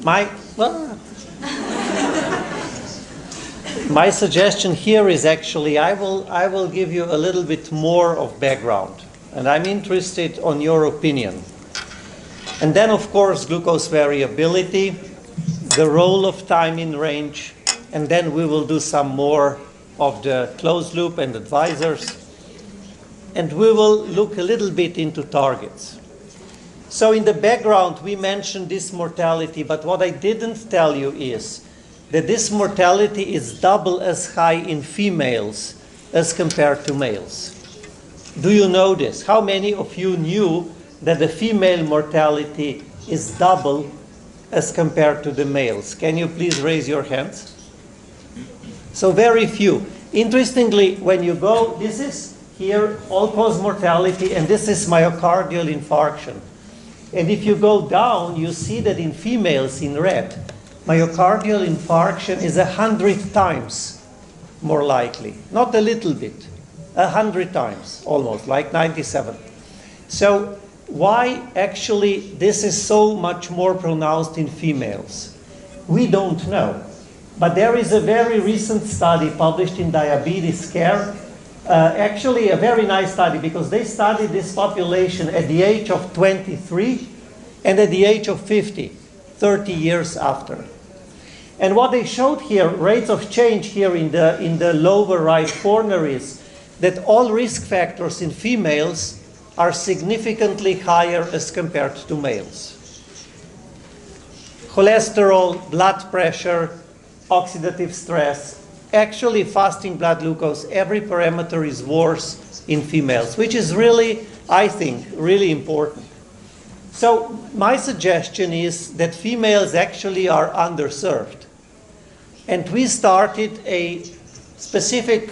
My suggestion here is actually I will give you a little bit more of background, and I'm interested on your opinion. And then, of course, glucose variability, the role of time in range, and then we will do some more of the closed loop and advisors, and we will look a little bit into targets. So in the background, we mentioned this mortality, but what I didn't tell you is that this mortality is double as high in females as compared to males. Do you know this? How many of you knew that the female mortality is double as compared to the males? Can you please raise your hands? So very few. Interestingly, when you go, this is here all-cause mortality, and this is myocardial infarction. And if you go down, you see that in females in red, myocardial infarction is 100 times more likely. Not a little bit, 100 times almost, like 97. So why actually this is so much more pronounced in females? We don't know. But there is a very recent study published in Diabetes Care, actually a very nice study, because they studied this population at the age of 23 and at the age of 50, 30 years after. And what they showed here, rates of change here in the lower right corner, is that all risk factors in females are significantly higher as compared to males. Cholesterol, blood pressure, oxidative stress, actually fasting blood glucose, every parameter is worse in females, which is really, I think, really important. So my suggestion is that females actually are underserved. And we started a specific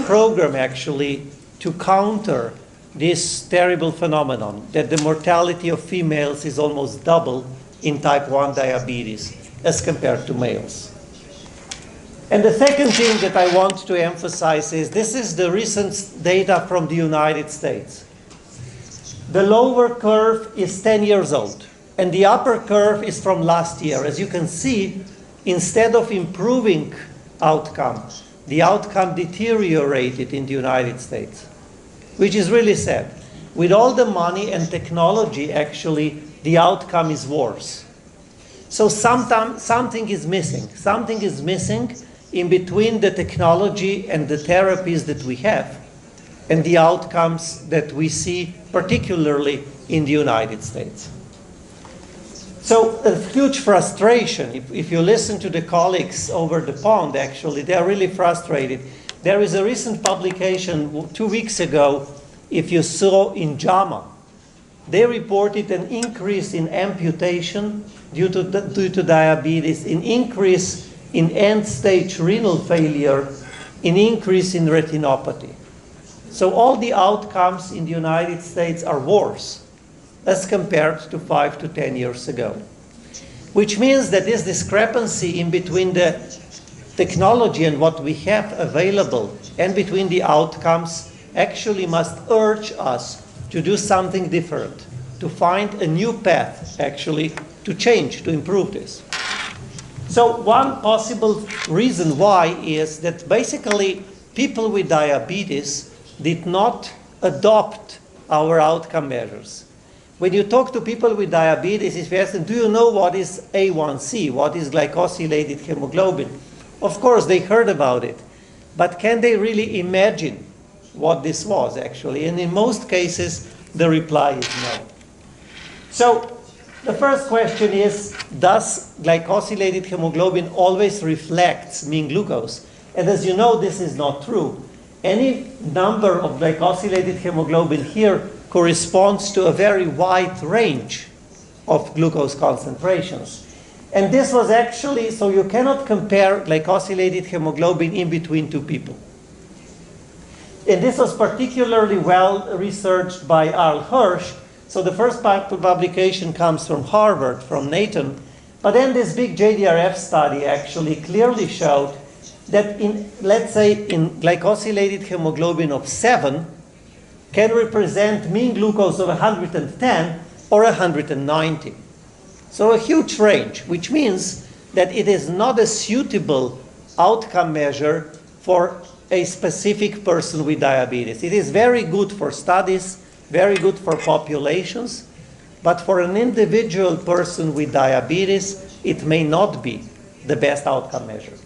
program actually to counter this terrible phenomenon that the mortality of females is almost double in type 1 diabetes as compared to males. And the second thing that I want to emphasize is this is the recent data from the United States. The lower curve is 10 years old, and the upper curve is from last year. As you can see, instead of improving outcome, the outcome deteriorated in the United States, which is really sad. With all the money and technology, actually, the outcome is worse. So something is missing. Something is missing in between the technology and the therapies that we have and the outcomes that we see, particularly in the United States. So a huge frustration, if you listen to the colleagues over the pond, actually, they are really frustrated. There is a recent publication 2 weeks ago, if you saw in JAMA, they reported an increase in amputation due to diabetes, an increase in end-stage renal failure, an increase in retinopathy. So all the outcomes in the United States are worse as compared to 5 to 10 years ago. Which means that this discrepancy in between the technology and what we have available and between the outcomes actually must urge us to do something different, to find a new path actually to change, to improve this. So one possible reason why is that basically people with diabetes did not adopt our outcome measures. When you talk to people with diabetes, if you ask them, do you know what is A1C, what is glycosylated hemoglobin? Of course, they heard about it, but can they really imagine what this was actually? And in most cases, the reply is no. So the first question is, does glycosylated hemoglobin always reflects mean glucose? And as you know, this is not true. Any number of glycosylated hemoglobin here corresponds to a very wide range of glucose concentrations. And this was actually, so you cannot compare glycosylated hemoglobin in between two people. And this was particularly well researched by Arl Hirsch. So the first publication comes from Harvard, from Nathan. But then this big JDRF study actually clearly showed that in, let's say, in glycosylated hemoglobin of 7 can represent mean glucose of 110 or 190. So a huge range, which means that it is not a suitable outcome measure for a specific person with diabetes. It is very good for studies, very good for populations, but for an individual person with diabetes, it may not be the best outcome measure.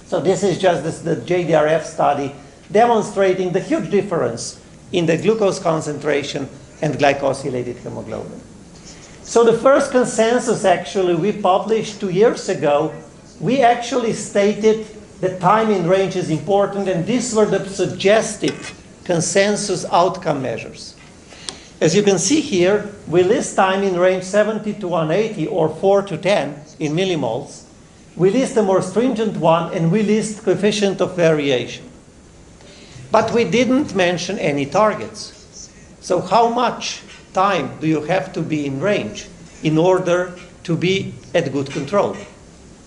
So this is just the JDRF study demonstrating the huge difference in the glucose concentration and glycosylated hemoglobin. So the first consensus actually we published 2 years ago, we actually stated that time in range is important, and these were the suggested consensus outcome measures. As you can see here, we list time in range 70 to 180 or 4 to 10 in millimoles. We list a more stringent one, and we list coefficient of variation. But we didn't mention any targets. So how much time do you have to be in range in order to be at good control?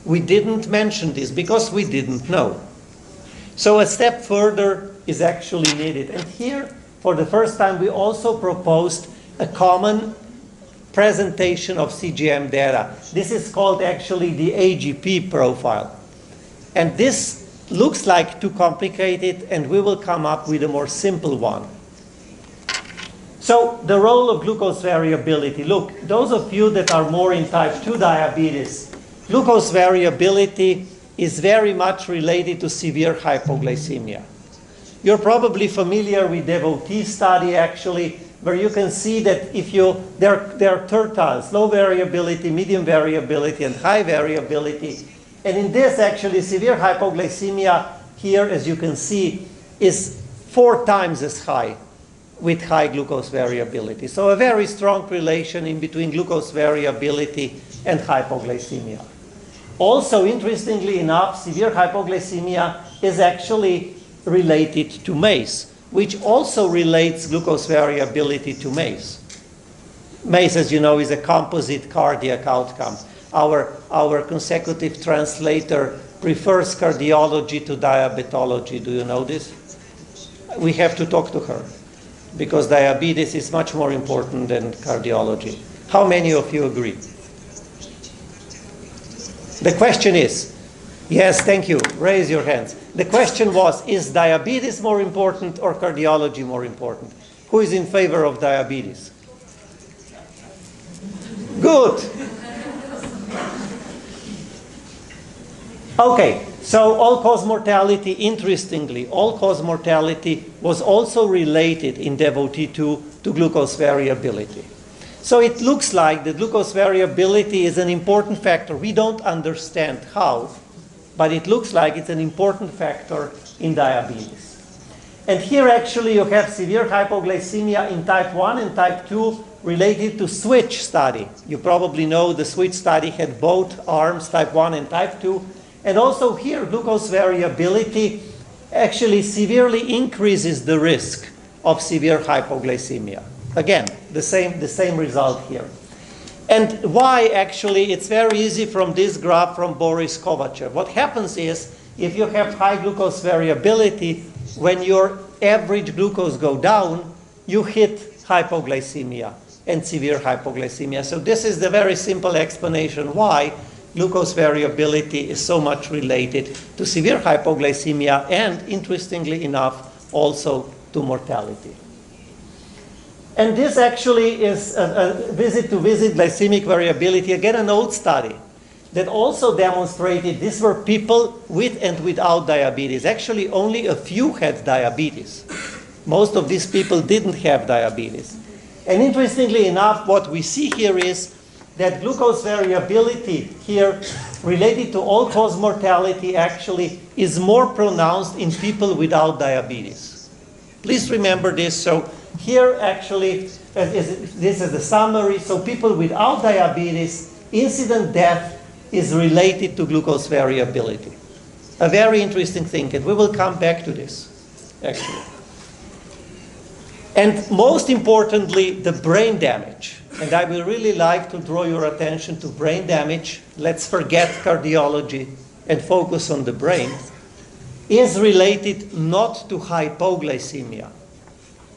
We didn't mention this because we didn't know. So a step further is actually needed. And here, for the first time, we also proposed a common presentation of CGM data. This is called actually the AGP profile. And this looks like too complicated, and we will come up with a more simple one. So the role of glucose variability. Look, those of you that are more in type 2 diabetes, glucose variability is very much related to severe hypoglycemia. You're probably familiar with devotee study actually, where you can see that if there are tertiles, low variability, medium variability, and high variability. And in this actually severe hypoglycemia here, as you can see, is 4 times as high with high glucose variability. So a very strong relation in between glucose variability and hypoglycemia. Also, interestingly enough, severe hypoglycemia is actually related to MACE, which also relates glucose variability to MACE. MACE, as you know, is a composite cardiac outcome. Our consecutive translator prefers cardiology to diabetology. Do you know this? We have to talk to her, because diabetes is much more important than cardiology. How many of you agree? The question is, yes, thank you, raise your hands. The question was, is diabetes more important or cardiology more important? Who is in favor of diabetes? Good. Okay, so all-cause mortality, interestingly, all-cause mortality was also related in devotee 2 to glucose variability. So it looks like the glucose variability is an important factor. We don't understand how, but it looks like it's an important factor in diabetes. And here actually you have severe hypoglycemia in type 1 and type 2 related to switch study. You probably know the switch study had both arms, type 1 and type 2. And also here, glucose variability actually severely increases the risk of severe hypoglycemia. Again, the same result here. And why actually? It's very easy from this graph from Boris Kovachev. What happens is, if you have high glucose variability, when your average glucose go down, you hit hypoglycemia and severe hypoglycemia. So this is the very simple explanation why glucose variability is so much related to severe hypoglycemia and, interestingly enough, also to mortality. And this actually is a visit-to-visit glycemic variability, again an old study that also demonstrated these were people with and without diabetes. Actually, only a few had diabetes. Most of these people didn't have diabetes. And interestingly enough, what we see here is that glucose variability here related to all-cause mortality actually is more pronounced in people without diabetes. Please remember this. So here actually, this is the summary. So people without diabetes, incident death is related to glucose variability. A very interesting thing, and we will come back to this, actually. And most importantly, the brain damage. And I will really like to draw your attention to brain damage. Let's forget cardiology and focus on the brain. Is related not to hypoglycemia,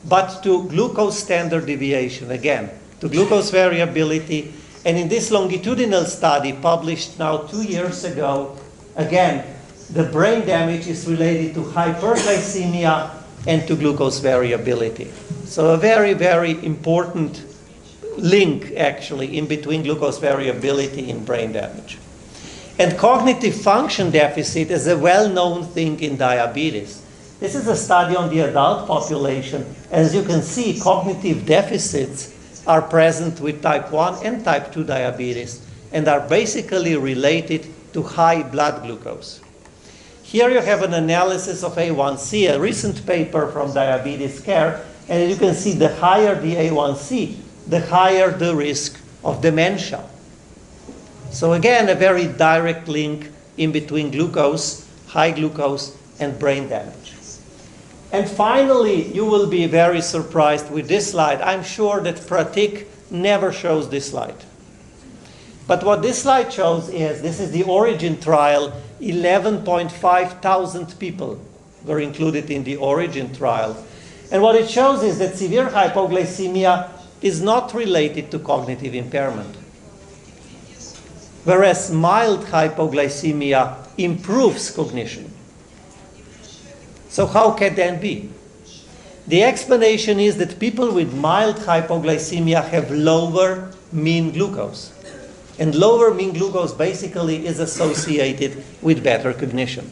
but to glucose standard deviation. Again, to glucose variability And in this longitudinal study published now 2 years ago, again, the brain damage is related to hyperglycemia and to glucose variability. So a very, very important link, actually, in between glucose variability and brain damage. And cognitive function deficit is a well-known thing in diabetes. This is a study on the adult population. As you can see, cognitive deficits are present with type 1 and type 2 diabetes and are basically related to high blood glucose. Here you have an analysis of A1C, a recent paper from Diabetes Care, and as you can see, the higher the A1C, the higher the risk of dementia. So again, a very direct link in between glucose, high glucose, and brain damage. And finally, you will be very surprised with this slide. I'm sure that Pratik never shows this slide. But what this slide shows is, this is the Origin trial, 11.5 thousand people were included in the Origin trial. And what it shows is that severe hypoglycemia is not related to cognitive impairment, whereas mild hypoglycemia improves cognition. So how can that be? The explanation is that people with mild hypoglycemia have lower mean glucose. And lower mean glucose basically is associated with better cognition.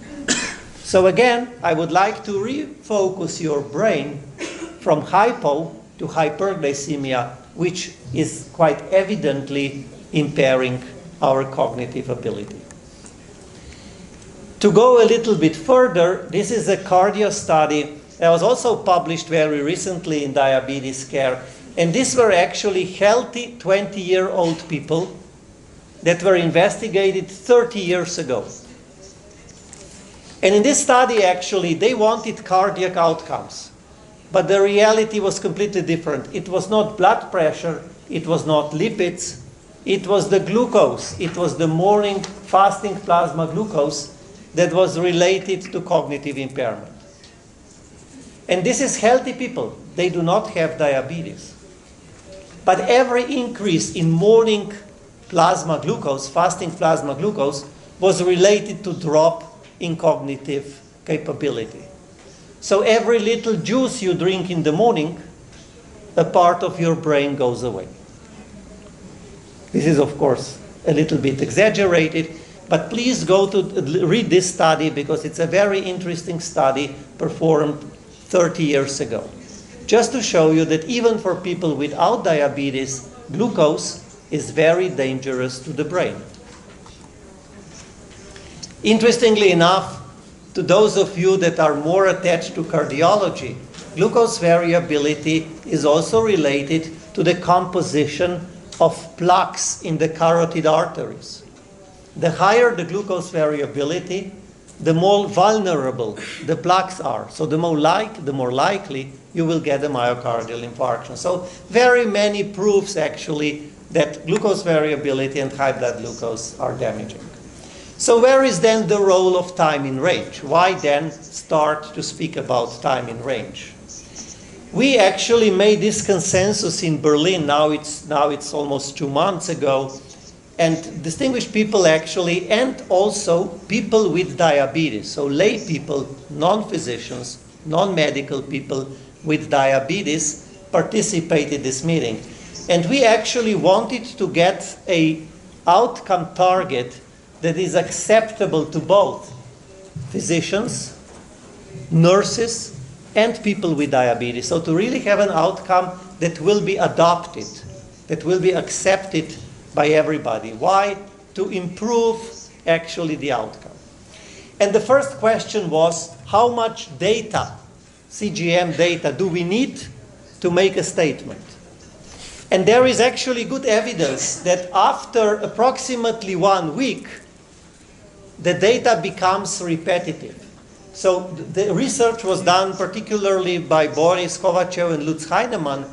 So again, I would like to refocus your brain from hypo to hyperglycemia, which is quite evidently impairing our cognitive ability. To go a little bit further, this is a cardio study that was also published very recently in Diabetes Care. And these were actually healthy 20-year-old people that were investigated 30 years ago. And in this study, actually, they wanted cardiac outcomes. But the reality was completely different. It was not blood pressure, it was not lipids, it was the glucose, it was the morning fasting plasma glucose that was related to cognitive impairment. And this is healthy people. They do not have diabetes. But every increase in morning plasma glucose, fasting plasma glucose, was related to drop in cognitive capability. So every little juice you drink in the morning, a part of your brain goes away. This is, of course, a little bit exaggerated, but please go to read this study because it's a very interesting study performed 30 years ago. Just to show you that even for people without diabetes, glucose is very dangerous to the brain. Interestingly enough, to those of you that are more attached to cardiology, glucose variability is also related to the composition of plaques in the carotid arteries. The higher the glucose variability, the more vulnerable the plaques are. So the more likely you will get a myocardial infarction. So very many proofs actually that glucose variability and high blood glucose are damaging. So where is then the role of time in range? Why then start to speak about time in range? We actually made this consensus in Berlin, now it's almost 2 months ago, and distinguished people actually, and also people with diabetes, so lay people, non-physicians, non-medical people with diabetes participated in this meeting. And we actually wanted to get an outcome target that is acceptable to both physicians, nurses, and people with diabetes. So to really have an outcome that will be adopted, that will be accepted by everybody. Why? To improve actually the outcome. And the first question was, how much data, CGM data, do we need to make a statement? And there is actually good evidence that after approximately 1 week, the data becomes repetitive. So the research was done particularly by Boris Kovachev and Lutz Heinemann,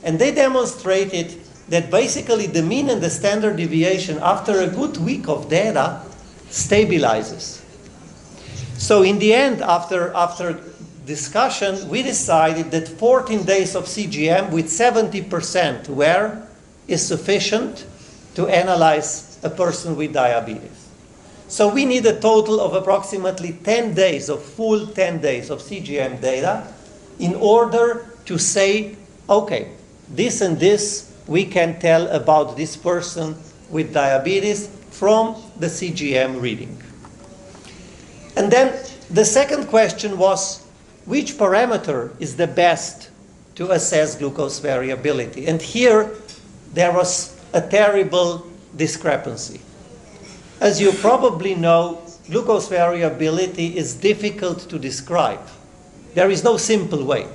and they demonstrated that basically the mean and the standard deviation after a good week of data stabilizes. So in the end, after discussion, we decided that 14 days of CGM with 70% wear is sufficient to analyze a person with diabetes. So we need a total of approximately 10 days, of full 10 days of CGM data in order to say, okay, this and this we can tell about this person with diabetes from the CGM reading. And then the second question was, which parameter is the best to assess glucose variability? And here there was a terrible discrepancy. As you probably know, glucose variability is difficult to describe. There is no simple way.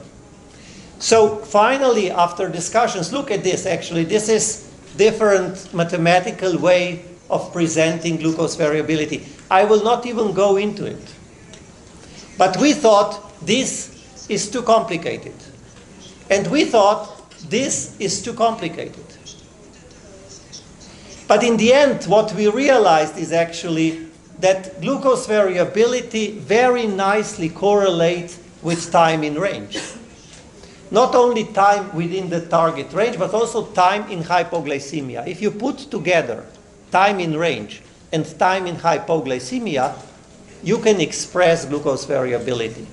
So finally, after discussions, look at this actually. This is different mathematical way of presenting glucose variability. I will not even go into it. But we thought this is too complicated. And we thought this is too complicated. But in the end, what we realized is actually that glucose variability very nicely correlates with time in range. Not only time within the target range, but also time in hypoglycemia. If you put together time in range and time in hypoglycemia, you can express glucose variability.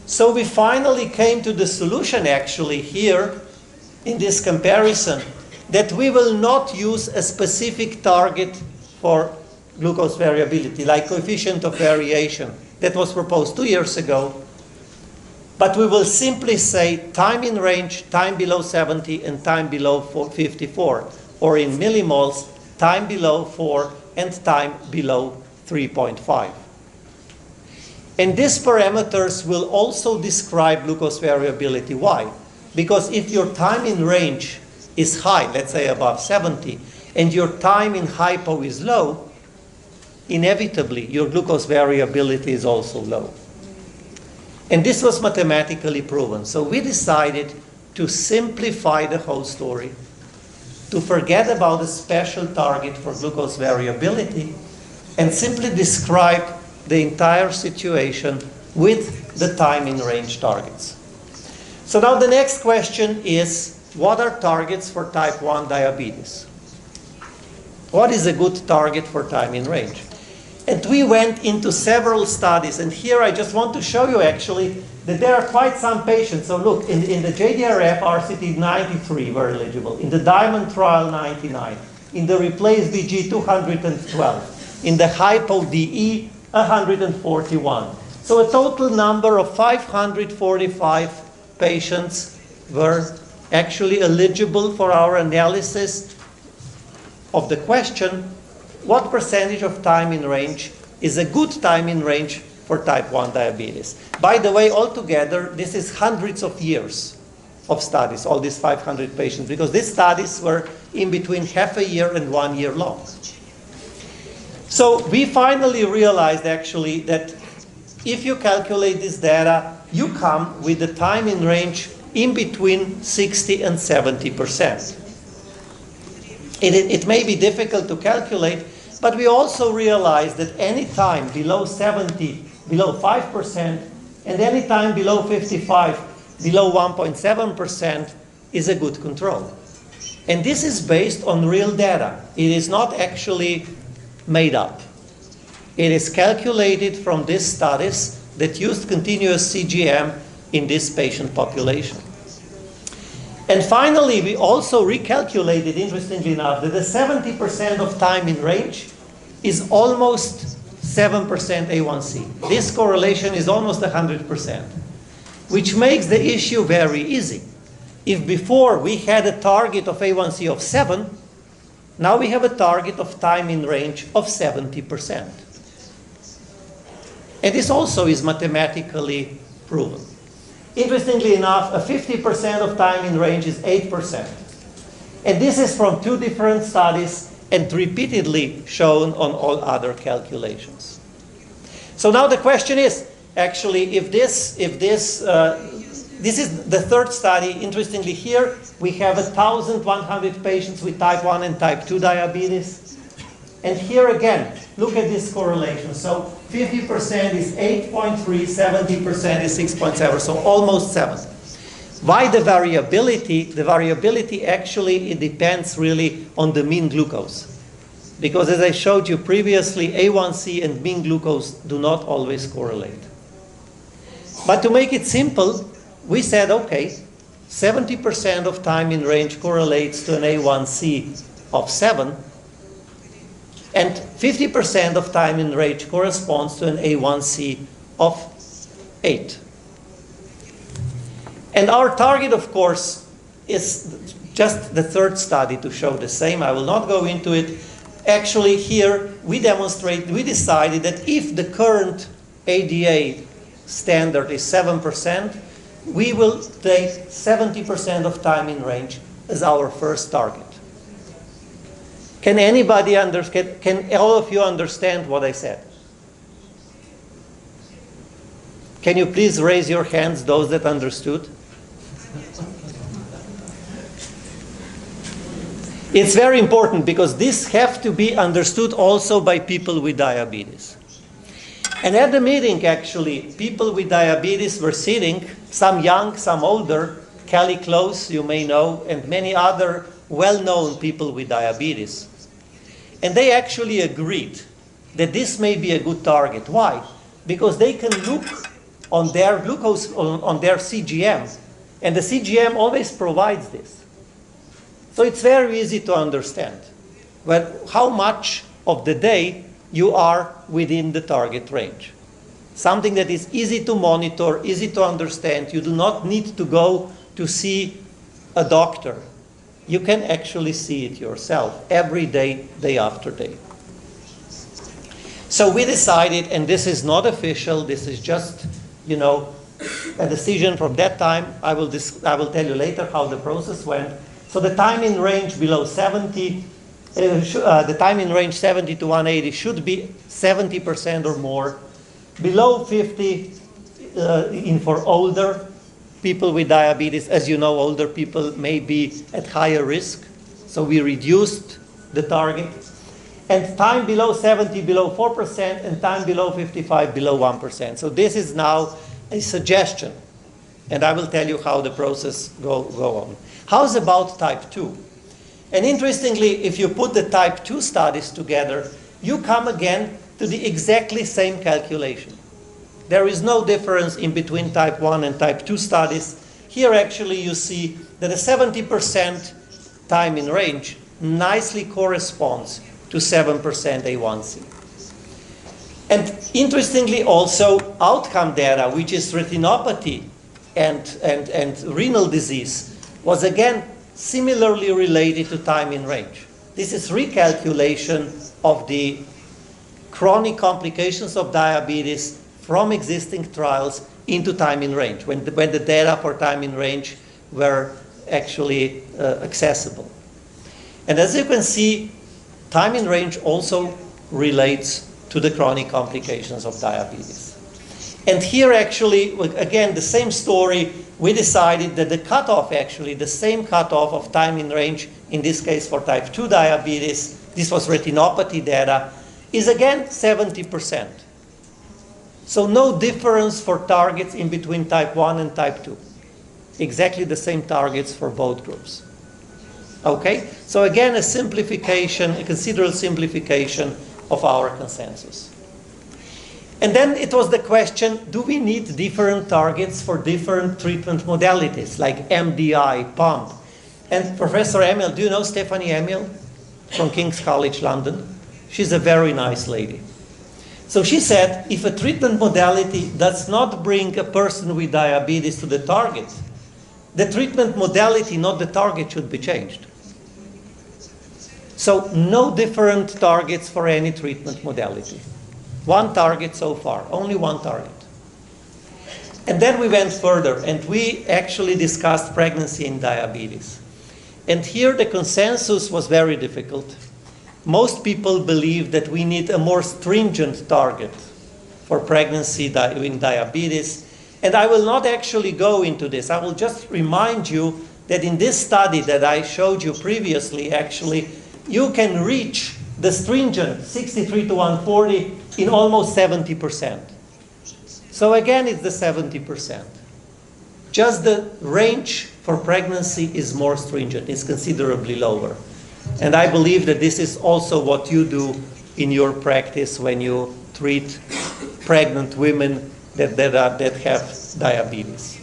So we finally came to the solution actually here in this comparison that we will not use a specific target for glucose variability, like coefficient of variation that was proposed 2 years ago. But we will simply say time in range, time below 70, and time below 54. Or in millimoles, time below 4 and time below 3.5. And these parameters will also describe glucose variability. Why? Because if your time in range is high, let's say above 70, and your time in hypo is low, inevitably your glucose variability is also low. And this was mathematically proven. So we decided to simplify the whole story, to forget about a special target for glucose variability, and simply describe the entire situation with the time in range targets. So now the next question is, what are targets for type 1 diabetes? What is a good target for time in range? And we went into several studies, and here I just want to show you actually that there are quite some patients. So look, in the JDRF RCT 93 were eligible, in the Diamond trial 99, in the Replace BG 212, in the Hypo DE 141. So a total number of 545 patients were actually eligible for our analysis of the question, what percentage of time in range is a good time in range for type 1 diabetes? By the way, altogether, this is hundreds of years of studies, all these 500 patients, because these studies were in between half a year and 1 year long. So we finally realized actually that if you calculate this data, you come with the time in range in between 60 and 70%. It may be difficult to calculate, but we also realize that any time below 70, below 5%, and any time below 55, below 1.7% is a good control. And this is based on real data. It is not actually made up. It is calculated from these studies that used continuous CGM in this patient population. And finally, we also recalculated, interestingly enough, that the 70% of time in range is almost 7% A1C. This correlation is almost 100%, which makes the issue very easy. If before we had a target of A1C of 7, now we have a target of time in range of 70%. And this also is mathematically proven. Interestingly enough, a 50% of time in range is 8%. And this is from 2 different studies and repeatedly shown on all other calculations. So now the question is, actually, this is the third study. Interestingly here, we have 1,100 patients with type 1 and type 2 diabetes. And here again, look at this correlation. So 50% is 8.3, 70% is 6.7, so almost 7. Why the variability? The variability actually, it depends really on the mean glucose. Because as I showed you previously, A1C and mean glucose do not always correlate. But to make it simple, we said, okay, 70% of time in range correlates to an A1C of 7, and 50% of time in range corresponds to an A1C of 8. And our target, of course, is just the third study to show the same. I will not go into it. Actually, here we decided that if the current ADA standard is 7%, we will take 70% of time in range as our first target. Can anybody understand? Can all of you understand what I said? Can you please raise your hands, those that understood? It's very important because this has to be understood also by people with diabetes. And at the meeting, actually, people with diabetes were sitting, some young, some older, Kelly Close, you may know, and many other well-known people with diabetes. And they actually agreed that this may be a good target. Why? Because they can look on their glucose, on their CGM, and the CGM always provides this. So it's very easy to understand how much of the day you are within the target range. Something that is easy to monitor, easy to understand. You do not need to go to see a doctor. You can actually see it yourself every day, day after day. So we decided, and this is not official, this is just, you know, a decision from that time. I will tell you later how the process went. So the time in range below 70, the time in range 70 to 180 should be 70% or more. Below 50 for older people with diabetes. As you know, older people may be at higher risk. So we reduced the target. And time below 70 below 4%, and time below 55 below 1%. So this is now a suggestion. And I will tell you how the process go on. How's about type 2? And interestingly, if you put the type 2 studies together, you come again to the exactly same calculation. There is no difference in between type 1 and type 2 studies. Here actually you see that a 70% time in range nicely corresponds to 7% A1C. And interestingly also, outcome data, which is retinopathy and renal disease, was again similarly related to time in range. This is recalculation of the chronic complications of diabetes from existing trials into time in range, when the data for time in range were actually accessible. And as you can see, time in range also relates to the chronic complications of diabetes. And here actually, again, the same story, we decided that the cutoff actually, the same cutoff of time in range, in this case for type 2 diabetes, this was retinopathy data, is again 70%. So no difference for targets in between type 1 and type 2. Exactly the same targets for both groups. Okay? So again, a simplification, a considerable simplification of our consensus. And then it was the question, do we need different targets for different treatment modalities, like MDI, pump? And Professor Emil, do you know Stephanie Emil from King's College London? She's a very nice lady. So she said, if a treatment modality does not bring a person with diabetes to the target, the treatment modality, not the target, should be changed. So no different targets for any treatment modality. One target so far, only one target. And then we went further, and we actually discussed pregnancy and diabetes. And here the consensus was very difficult. Most people believe that we need a more stringent target for pregnancy in diabetes. And I will not actually go into this. I will just remind you that in this study that I showed you previously, actually, you can reach the stringent 63 to 140 in almost 70%. So again, it's the 70%. just the range for pregnancy is more stringent, it's considerably lower. And I believe that this is also what you do in your practice when you treat pregnant women that have diabetes.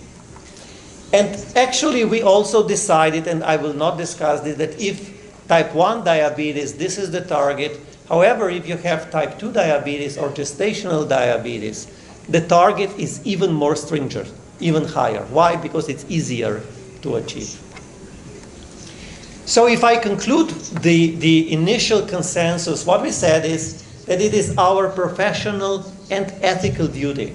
And actually we also decided, and I will not discuss this, that if type 1 diabetes, this is the target. However, if you have type 2 diabetes or gestational diabetes, the target is even more stringent, even higher. Why? Because it's easier to achieve. So if I conclude the initial consensus, what we said is that it is our professional and ethical duty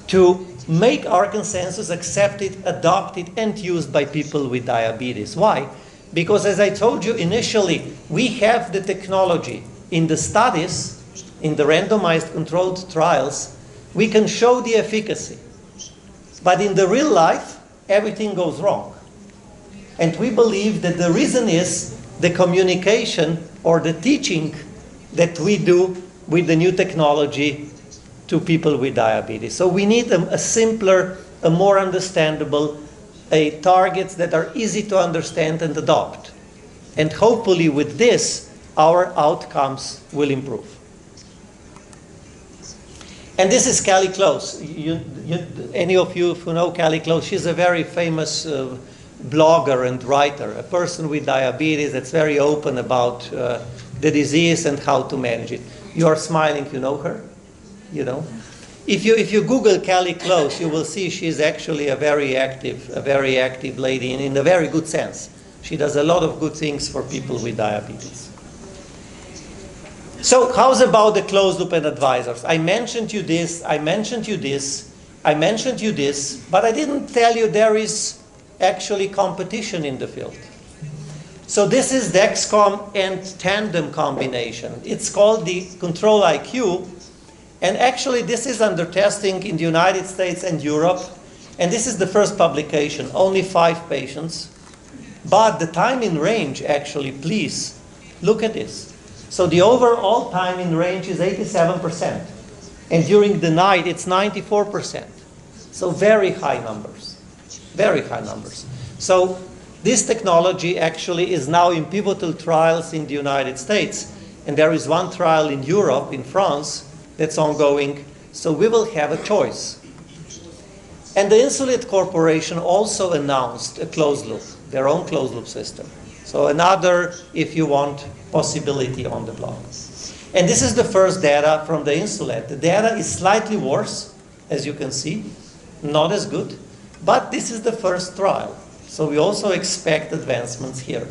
to make our consensus accepted, adopted, and used by people with diabetes. Why? Because as I told you initially, we have the technology. In the studies, in the randomized controlled trials, we can show the efficacy. But in the real life, everything goes wrong. And we believe that the reason is the communication or the teaching that we do with the new technology to people with diabetes. So we need a simpler, a more understandable, targets that are easy to understand and adopt. And hopefully with this, our outcomes will improve. And this is Kelly Close. Any of you who know Kelly Close, she's a very famous blogger and writer, a person with diabetes that's very open about the disease and how to manage it. You are smiling, you know her? You know? If you Google Kelly Close, you will see she's actually a very active lady in a very good sense. She does a lot of good things for people with diabetes. So how's about the closed loop and advisors? I mentioned you this, but I didn't tell you there is actually competition in the field. So this is Dexcom and tandem combination. It's called the Control IQ. And actually this is under testing in the United States and Europe. And this is the first publication, only 5 patients. But the time in range actually, please, look at this. So the overall time in range is 87%. And during the night it's 94%. So very high numbers. Very high numbers. So this technology actually is now in pivotal trials in the United States. And there is one trial in Europe, in France, that's ongoing. So we will have a choice. And the Insulet Corporation also announced a closed loop, their own closed loop system. So another, if you want, possibility on the block. And this is the first data from the Insulet. The data is slightly worse, as you can see, not as good. But this is the first trial. So we also expect advancements here.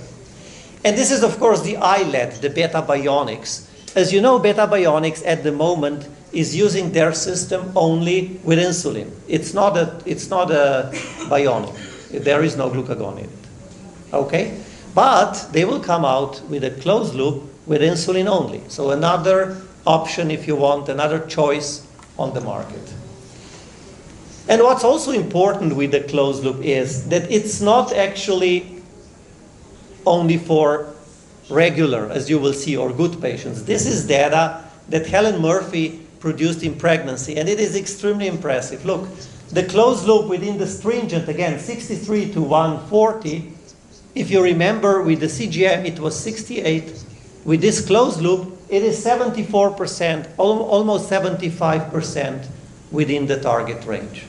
And this is, of course, the iLet, the Beta Bionics. As you know, Beta Bionics at the moment is using their system only with insulin. It's not a bionic. There is no glucagon in it. Okay? But they will come out with a closed loop with insulin only. So another option, if you want, another choice on the market. And what's also important with the closed loop is that it's not actually only for regular, as you will see, or good patients. This is data that Helen Murphy produced in pregnancy, and it is extremely impressive. Look, the closed loop within the stringent, again, 63 to 140. If you remember, with the CGM, it was 68. With this closed loop, it is 74%, almost 75% within the target range.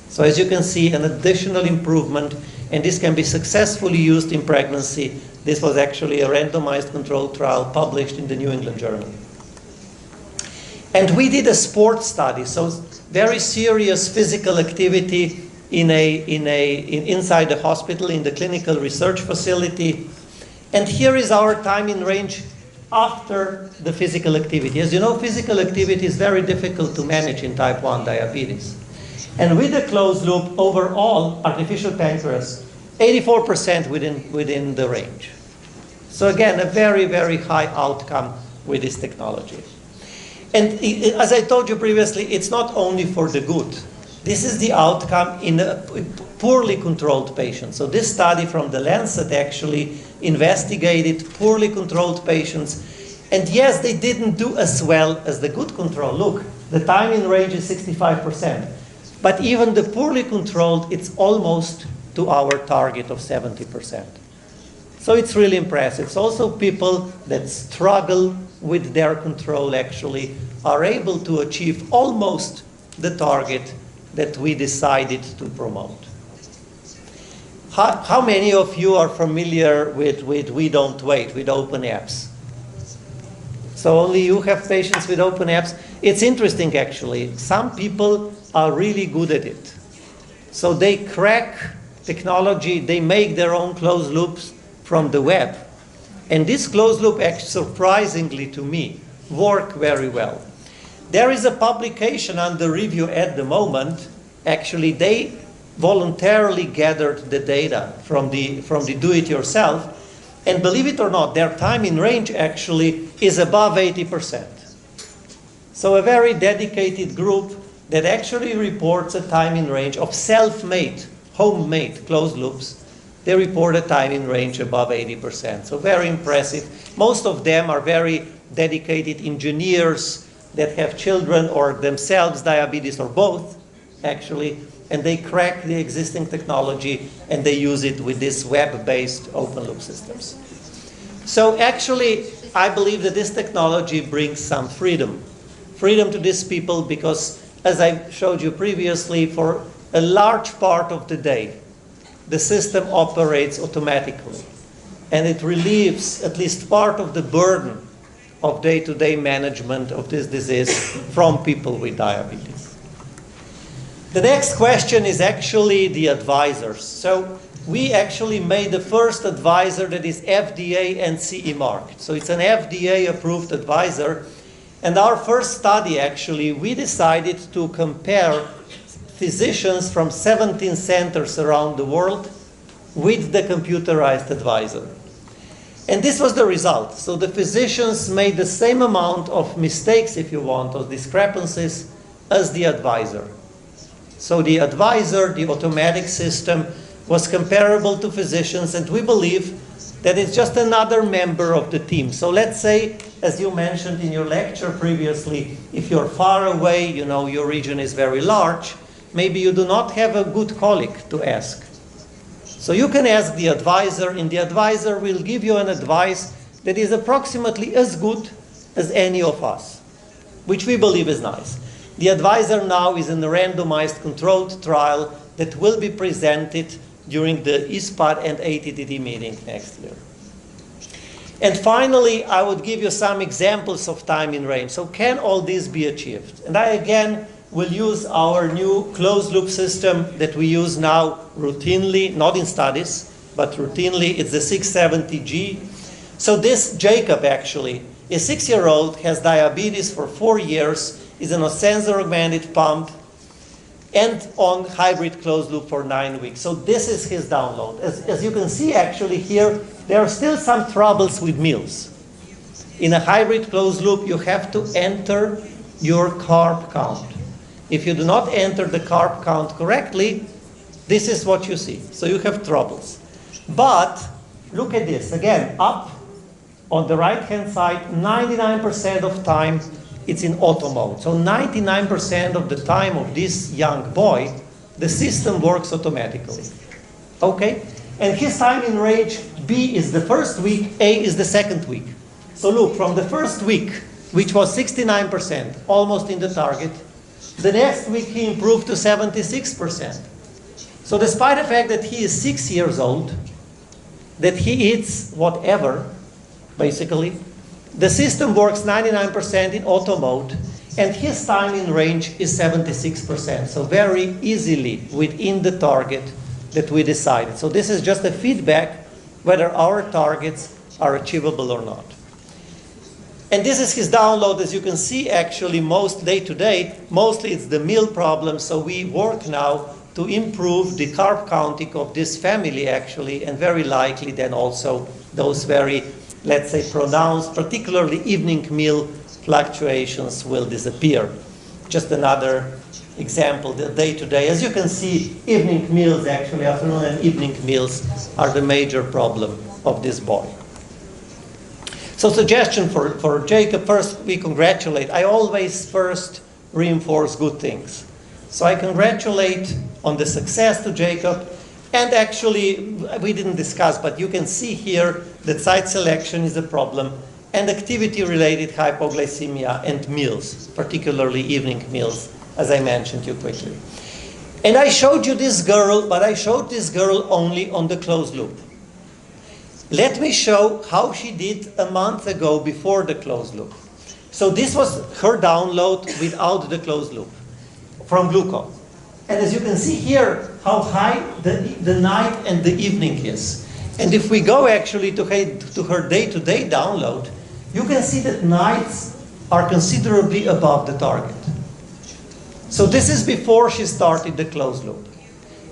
So as you can see, an additional improvement, and this can be successfully used in pregnancy. This was actually a randomized controlled trial published in the New England Journal. And we did a sports study, so very serious physical activity inside the hospital, in the clinical research facility. And here is our time in range after the physical activity. As you know, physical activity is very difficult to manage in type 1 diabetes. And with the closed loop, overall, artificial pancreas, 84% within the range. So again, a very, very high outcome with this technology. And as I told you previously, it's not only for the good. This is the outcome in a poorly controlled patient. So this study from the Lancet actually investigated poorly controlled patients. And yes, they didn't do as well as the good control. Look, the time in range is 65%. But even the poorly controlled, it's almost to our target of 70%. So it's really impressive. It's also people that struggle with their control actually are able to achieve almost the target that we decided to promote. How many of you are familiar with We Don't Wait, with open apps? So only you have patients with open apps? It's interesting actually. Some people are really good at it. So they crack technology, they make their own closed loops from the web. And this closed loop, surprisingly to me, work very well. There is a publication under review at the moment. Actually, they voluntarily gathered the data from the do-it-yourself, and believe it or not, their time in range actually is above 80%. So a very dedicated group that actually reports a time in range of self-made, homemade closed loops. They report a time in range above 80%. So very impressive. Most of them are very dedicated engineers that have children or themselves diabetes or both, actually, and they crack the existing technology and they use it with these web-based open loop systems. So actually, I believe that this technology brings some freedom. Freedom to these people because, as I showed you previously, for a large part of the day, the system operates automatically. And it relieves at least part of the burden of day-to-day management of this disease from people with diabetes. The next question is actually the advisors. So we actually made the first advisor that is FDA and CE marked. So it's an FDA approved advisor. And our first study actually, we decided to compare physicians from 17 centers around the world with the computerized advisor. And this was the result. So the physicians made the same amount of mistakes, if you want, or discrepancies, as the advisor. So the advisor, the automatic system, was comparable to physicians, and we believe that it's just another member of the team. So let's say, as you mentioned in your lecture previously, if you're far away, you know, your region is very large, maybe you do not have a good colleague to ask. So you can ask the advisor, and the advisor will give you an advice that is approximately as good as any of us, which we believe is nice. The advisor now is in a randomized controlled trial that will be presented during the ISPAD and ATTD meeting next year. And finally, I would give you some examples of time in range. So can all this be achieved? And I again will use our new closed loop system that we use now routinely, not in studies, but routinely. It's the 670G. So this Jacob actually, a 6-year-old, has diabetes for 4 years, is on a sensor augmented pump, and on hybrid closed loop for 9 weeks. So this is his download. As you can see actually here, there are still some troubles with meals. In a hybrid closed loop, you have to enter your carb count. If you do not enter the carb count correctly, this is what you see. So you have troubles. But look at this. Again, up on the right-hand side, 99% of time, it's in auto mode. So 99% of the time of this young boy, the system works automatically. Okay? And his time in range, B is the first week, A is the second week. So look, from the first week, which was 69%, almost in the target, the next week he improved to 76%. So despite the fact that he is 6 years old, that he eats whatever, basically, the system works 99% in auto mode, and his time in range is 76%. So very easily within the target that we decided. So this is just a feedback whether our targets are achievable or not. And this is his download. As you can see, actually, most day-to-day, mostly it's the meal problem. So we work now to improve the carb counting of this family, actually, and very likely then also those very, let's say, pronounced, particularly evening meal fluctuations will disappear. Just another example, the day-to-day. As you can see, evening meals, actually, afternoon and evening meals are the major problem of this boy. So suggestion for Jacob, first we congratulate. I always first reinforce good things. So I congratulate on the success to Jacob. And actually, we didn't discuss, but you can see here that site selection is a problem, and activity-related hypoglycemia and meals, particularly evening meals, as I mentioned you quickly. And I showed you this girl, but I showed this girl only on the closed loop. Let me show how she did a month ago before the closed loop. So this was her download without the closed loop from Gluco. And as you can see here, how high the night and the evening is. And if we go actually to her day-to-day download, you can see that nights are considerably above the target. So this is before she started the closed loop.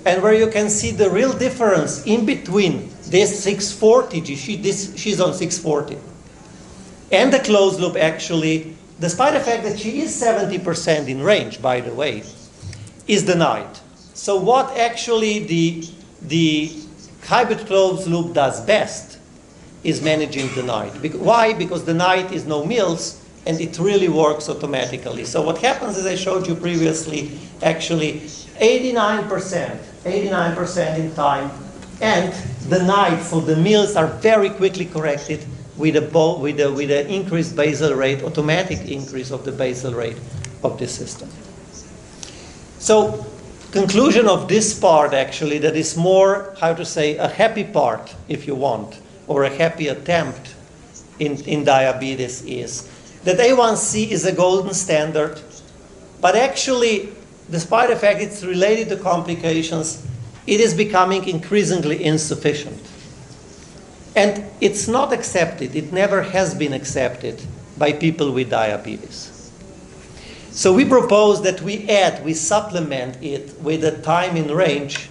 And where you can see the real difference in between this 640, she's on 640, and the closed loop actually, despite the fact that she is 70% in range, by the way, is the night. So what actually the hybrid closed loop does best is managing the night. Why? Because the night is no meals, and it really works automatically. So what happens, as I showed you previously, actually 89% in time, and the night, so the meals are very quickly corrected with an increased basal rate, automatic increase of the basal rate of the system. So, conclusion of this part actually, that is more, how to say, a happy part, if you want, or a happy attempt in diabetes is that A1C is a golden standard, but actually, despite the fact it's related to complications, it is becoming increasingly insufficient. And it's not accepted, it never has been accepted by people with diabetes. So we propose that we supplement it with a time in range.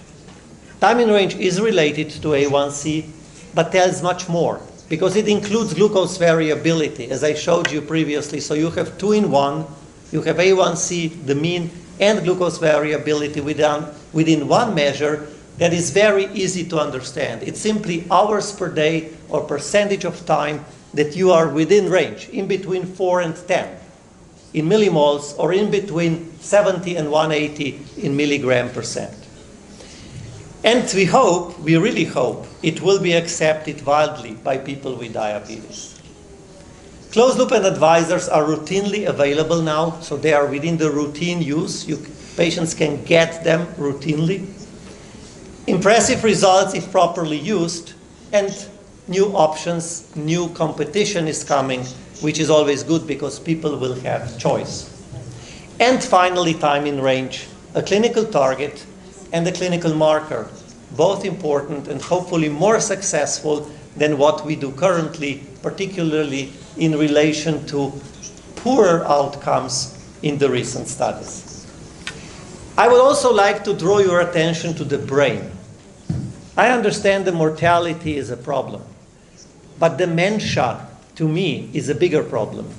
Time in range is related to A1C, but tells much more, because it includes glucose variability, as I showed you previously. So you have 2 in 1, you have A1C, the mean, and glucose variability within one measure that is very easy to understand. It's simply hours per day or percentage of time that you are within range, in between 4 and 10 in millimoles, or in between 70 and 180 in milligram percent. And we really hope, it will be accepted widely by people with diabetes. Closed loop and advisors are routinely available now, so they are within the routine use. Patients can get them routinely. Impressive results if properly used, and new options, new competition is coming, which is always good because people will have choice. And finally, time in range, a clinical target and a clinical marker, both important and hopefully more successful than what we do currently, particularly in relation to poorer outcomes in the recent studies. I would also like to draw your attention to the brain. I understand the mortality is a problem, but dementia, to me, is a bigger problem.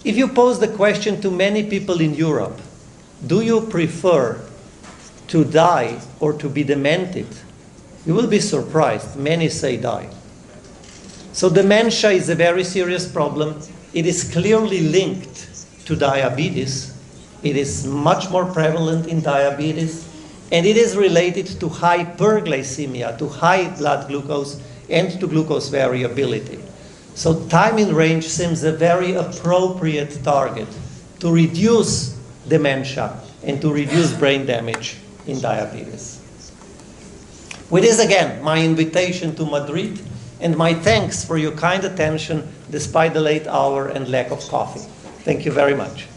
If you pose the question to many people in Europe, do you prefer to die or to be demented? You will be surprised. Many say die. So dementia is a very serious problem. It is clearly linked to diabetes. It is much more prevalent in diabetes, and it is related to hyperglycemia, to high blood glucose, and to glucose variability. So time in range seems a very appropriate target to reduce dementia and to reduce brain damage in diabetes. With this, again, my invitation to Madrid and my thanks for your kind attention despite the late hour and lack of coffee. Thank you very much.